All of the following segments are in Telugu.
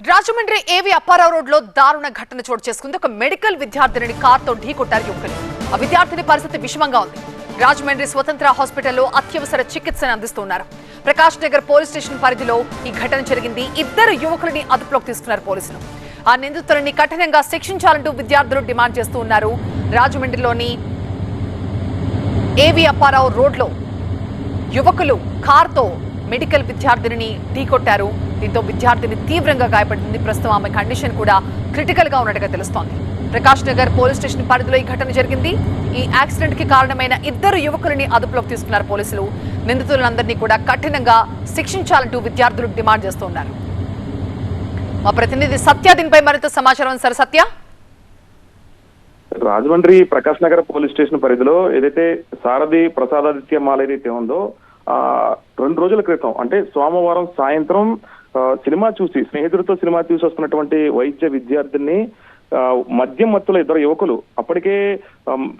రాజమండ్రి ఏవి అప్పారావు రోడ్ లో దారుణ ఘటన చోటు చేసుకుంది. ఒక మెడికల్ విద్యార్థిని కారుతో ఢీకొట్టారు యువకులు. ఆ విద్యార్థిని పరిస్థితి విషమంగా ఉంది. రాజమండ్రి స్వతంత్ర హాస్పిటల్లో అత్యవసర చికిత్సను అందిస్తున్నారు. ప్రకాష్ నగర్ పోలీస్ స్టేషన్ పరిధిలో ఈ ఘటన జరిగింది. ఇద్దరు యువకులని అదుపులోకి తీసుకున్నారు పోలీసులు. ఆ నిందితులని కఠినంగా శిక్షించాలంటూ విద్యార్థులు డిమాండ్ చేస్తూ ఉన్నారు. రాజమండ్రిలోని ఏవి అప్పారావు రోడ్ లో యువకులు కారుతో మెడికల్ విద్యార్థిని ఢీకొట్టారు. దీంతో విద్యార్థిని తీవ్రంగా గాయపడింది. ప్రస్తుతం ఆమె కండిషన్ కూడా క్రిటికల్ గా ఉన్నట్టుగా తెలుస్తోంది. ప్రకాష్ నగర్ పోలీస్ స్టేషన్ పరిధిలో ఈ ఘటన జరిగింది. ఈ యాక్సిడెంట్ కి కారణమైన ఇద్దరు యువకులని అదుపులోకి తీసుకున్నారు పోలీసులు. నిందితులందరినీ కూడా కఠినంగా శిక్షించాలంటూ విద్యార్థులు డిమాండ్ చేస్తున్నారు. మా ప్రతినిధి సత్య దీనిపై మరింత సమాచారం. సార్ సత్య, రాజమండ్రి ప్రకాష్ నగర్ పోలీస్ స్టేషన్ పరిధిలో ఏదైతే సారథి ప్రసాదాదిత్య మాల్ ఏదైతే ఉందో 2 రోజుల క్రితం అంటే సోమవారం సాయంత్రం సినిమా చూసి స్నేహితుడితో సినిమా చూసి వస్తున్నటువంటి వైద్య విద్యార్థిని మద్యం మత్తులో ఇద్దరు యువకులు అప్పటికే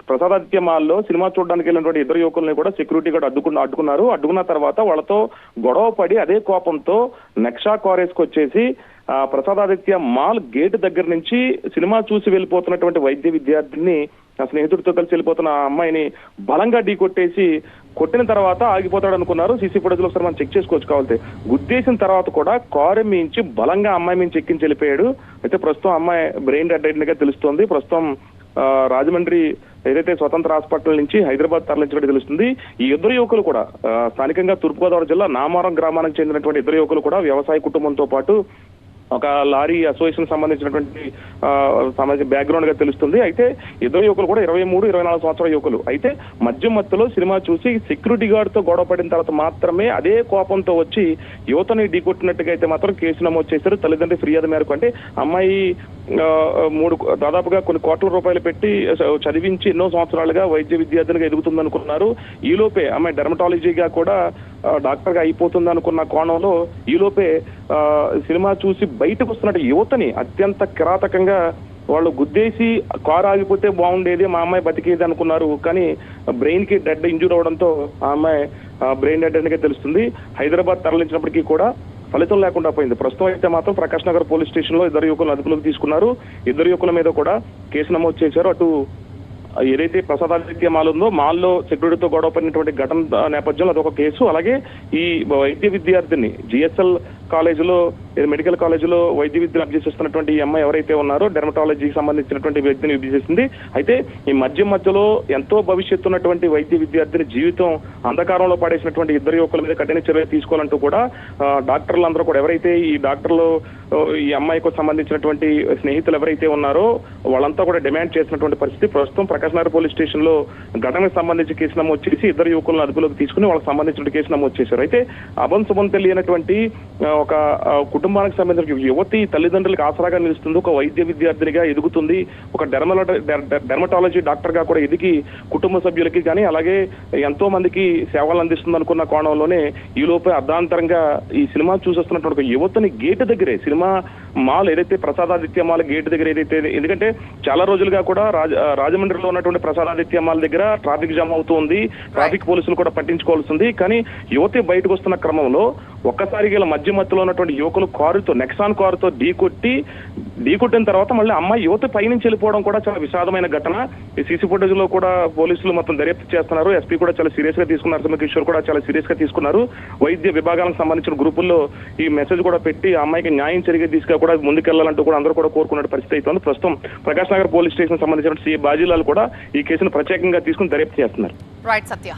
ప్రసాదాదిత్య మాల్లో సినిమా చూడడానికి వెళ్ళినటువంటి ఇద్దరు యువకుల్ని కూడా సెక్యూరిటీ గార్డ్ అడ్డుకున్నారు. అడ్డుకున్న తర్వాత వాళ్ళతో గొడవ పడి అదే కోపంతో నెక్సా కారేజ్కి వచ్చేసి ప్రసాదాదిత్య మాల్ గేట్ దగ్గర నుంచి సినిమా చూసి వెళ్ళిపోతున్నటువంటి వైద్య విద్యార్థిని స్నేహితుడితో కలిసి వెళ్ళిపోతున్న ఆ అమ్మాయిని బలంగా ఢీకొట్టేసి కొట్టిన తర్వాత ఆగిపోతాడు అనుకున్నారు. సీసీ ఫుటేజ్ లో ఒకసారి మనం చెక్ చేసుకోవచ్చు. కావాలంటే గుద్దేసిన తర్వాత కూడా కారు మించి బలంగా అమ్మాయి మించి ఎక్కించి వెళ్ళిపోయాడు. అయితే ప్రస్తుతం అమ్మాయి బ్రెయిన్ డెడ్ అయినట్టుగా తెలుస్తోంది. ప్రస్తుతం రాజమండ్రి ఏదైతే స్వతంత్ర హాస్పిటల్ నుంచి హైదరాబాద్ తరలించినట్టు తెలుస్తుంది. ఈ ఇద్దరు యువకులు కూడా స్థానికంగా తూర్పుగోదావరి జిల్లా నామారం గ్రామానికి చెందినటువంటి ఇద్దరు యువకులు కూడా వ్యవసాయ కుటుంబంతో పాటు ఒక లారీ అసోసియేషన్ సంబంధించినటువంటి బ్యాక్గ్రౌండ్ గా తెలుస్తుంది. అయితే ఇద్దరు యువకులు కూడా 23-24 సంవత్సరాల యువకులు. అయితే మద్యం మత్తులో సినిమా చూసి సెక్యూరిటీ గార్డ్ తో గొడవ పడిన తర్వాత మాత్రమే అదే కోపంతో వచ్చి యువతని ఢీకొట్టినట్టుగా అయితే మాత్రం కేసు నమోదు చేశారు. తల్లిదండ్రుల ఫిర్యాదు మేరకు అంటే అమ్మాయి దాదాపుగా కొన్ని కోట్ల రూపాయలు పెట్టి చదివించి ఎన్నో సంవత్సరాలుగా వైద్య విద్యార్థులుగా ఎదుగుతుంది అనుకున్నారు. ఈలోపే అమ్మాయి డెర్మటాలజీగా కూడా డాక్టర్ గా అయిపోతుంది అనుకున్న కోణంలో ఈలోపే సినిమా చూసి బయటకు వస్తున్నట్టు యువతని అత్యంత కిరాతకంగా వాళ్ళు గుద్దేసి కారు ఆగిపోతే బాగుండేది, మా అమ్మాయి బతికేది అనుకున్నారు. కానీ బ్రెయిన్ కి డెడ్ ఇంజూర్ అవడంతో ఆ అమ్మాయి బ్రెయిన్ డెడ్ అనేది తెలుస్తుంది. హైదరాబాద్ తరలించినప్పటికీ కూడా ఫలితం లేకుండా పోయింది. ప్రస్తుతం అయితే మాత్రం ప్రకాష్ నగర్ పోలీస్ స్టేషన్ లో ఇద్దరు యువకులను అదుపులోకి తీసుకున్నారు. ఇద్దరు యువకుల మీద కూడా కేసు నమోదు చేశారు. అటు ఏదైతే ప్రసాదాదిత్య మాల్ ఉందో మాల్లో సెక్యూరిటీతో గొడవ పడినటువంటి ఘటన నేపథ్యంలో అదొక కేసు. అలాగే ఈ వైద్య విద్యార్థిని జిఎస్ఎల్ కాలేజీలో మెడికల్ కాలేజీలో వైద్య విద్యను అభ్యసిస్తున్నటువంటి ఈ అమ్మాయి ఎవరైతే ఉన్నారో డెర్మటాలజీకి సంబంధించినటువంటి వ్యక్తిని అభ్యసిస్తుంది. అయితే ఈ మద్యం మధ్యలో ఎంతో భవిష్యత్తు ఉన్నటువంటి వైద్య విద్యార్థిని జీవితం అంధకారంలో పడేసినటువంటి ఇద్దరు యువకుల మీద కఠిన చర్యలు తీసుకోవాలంటూ కూడా డాక్టర్లు అందరూ కూడా ఎవరైతే ఈ డాక్టర్లు ఈ అమ్మాయికి సంబంధించినటువంటి స్నేహితులు ఎవరైతే ఉన్నారో వాళ్ళంతా కూడా డిమాండ్ చేసినటువంటి పరిస్థితి. ప్రస్తుతం ప్రకాష్ నగర్ పోలీస్ స్టేషన్ లో ఘటనకు సంబంధించి కేసు నమోదు చేసి ఇద్దరు యువకులను అదుపులోకి తీసుకుని వాళ్ళకి సంబంధించిన కేసు నమోదు చేశారు. అయితే అభం తెలియనటువంటి ఒక కుటుంబానికి సంబంధించిన యువతి తల్లిదండ్రులకు ఆసరాగా నిలుస్తుంది. ఒక వైద్య విద్యార్థినిగా ఎదుగుతుంది. ఒక డెర్మటాలజీ డాక్టర్ గా కూడా ఎదిగి కుటుంబ సభ్యులకి కానీ అలాగే ఎంతో మందికి సేవలు అందిస్తుంది అనుకున్న కోణంలోనే ఈ లోపే అర్ధాంతరంగా ఈ సినిమా చూసొస్తున్నటువంటి యువతని గేటు దగ్గరే సినిమా మాల్ ఏదైతే ప్రసాదాదిత్య మాల్ గేట్ దగ్గర ఏదైతే, ఎందుకంటే చాలా రోజులుగా కూడా రాజమండ్రిలో ఉన్నటువంటి ప్రసాదాదిత్య మాల్ దగ్గర ట్రాఫిక్ జామ్ అవుతుంది. ట్రాఫిక్ పోలీసులు కూడా పట్టించుకోవాల్సింది. కానీ యువతి బయటకు వస్తున్న క్రమంలో ఒక్కసారిగా మధ్య మధ్యలో ఉన్నటువంటి యువకులు కారుతో నెక్సాన్ కారుతో ఢీకొట్టిన తర్వాత మళ్ళీ అమ్మాయి యువత పైనుంచి వెళ్ళిపోవడం కూడా చాలా విషాదమైన ఘటన. ఈ సీసీ ఫుటేజ్ లో కూడా పోలీసులు మొత్తం దర్యాప్తు చేస్తున్నారు. ఎస్పీ కూడా చాలా సీరియస్ గా తీసుకున్నారు. కిషోర్ కూడా చాలా సీరియస్ గా తీసుకున్నారు. వైద్య విభాగాలకు సంబంధించిన గ్రూపుల్లో ఈ మెసేజ్ కూడా పెట్టి ఆ అమ్మాయికి న్యాయం జరిగే దిశగా కూడా ముందుకెళ్లాలంటూ కూడా అందరూ కూడా కోరుకున్న పరిస్థితి అవుతుంది. ప్రస్తుతం ప్రకాష్ నగర్ పోలీస్ స్టేషన్ సంబంధించిన సిఐ బాజీలాల్ కూడా ఈ కేసును ప్రత్యేకంగా తీసుకుని దర్యాప్తు చేస్తున్నారు. రైట్ సత్య.